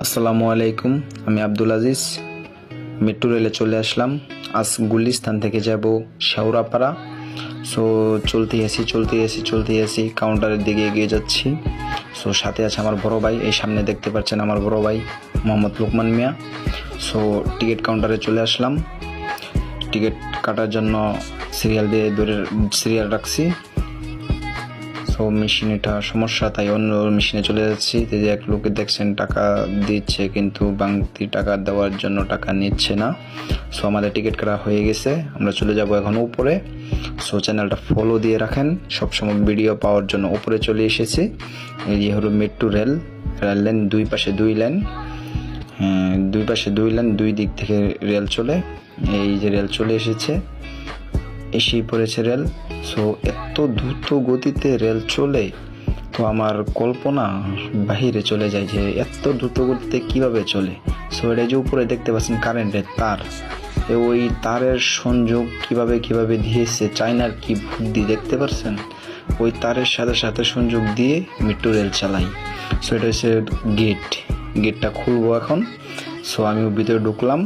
আসসালামু আলাইকুম, আমি আব্দুল আজিজ। মেট্রো রেলে চলে আসলাম। আজ গুলিস্তান থেকে যাব শেওড়াপাড়া। সো চলতে আসি কাউন্টারের দিকে এগিয়ে যাচ্ছি। সো সাথে আছে আমার বড় ভাই, এই সামনে দেখতে পাচ্ছেন আমার বড় ভাই মোহাম্মদ লুকমান মিয়া। সো টিকিট কাউন্টারে চলে আসলাম। টিকিট কাটার জন্য সিরিয়াল রাখছি। সো মেশিনটা সমস্যা, তাই অন্য মেশিনে চলে যাচ্ছি। যে এক লোকে দেখছেন টাকা দিচ্ছে, কিন্তু বাংতি টাকা দেওয়ার জন্য টাকা নিচ্ছে না। সো আমাদের টিকিট কাটা হয়ে গেছে, আমরা চলে যাব এখন উপরে। সো চ্যানেলটা ফলো দিয়ে রাখেন সবসময় ভিডিও পাওয়ার জন্য। উপরে চলে এসেছি। এই হলো মেট্রো রেল লাইন, দুই পাশে দুই লাইন, দুই দিক থেকে রেল চলে। এই যে রেল চলে এসেই পড়েছে রেল। সো এত দ্রুত গতিতে রেল চলে, তো আমার কল্পনা বাহিরে চলে যায় যে এত দ্রুত গতিতে কিভাবে চলে। সো এটা যে উপরে দেখতে পাচ্ছেন কারেন্টের তার, ওই তারের সংযোগ কিভাবে দিয়েছে, চায়নার কি বুদ্ধি দেখতে পাচ্ছেন। ওই তারের সাথে সংযোগ দিয়ে মেট্রো রেল চালাই। সো এটা হচ্ছে গেটটা খুলবো এখন। সো আমি ভিতরে ঢুকলাম।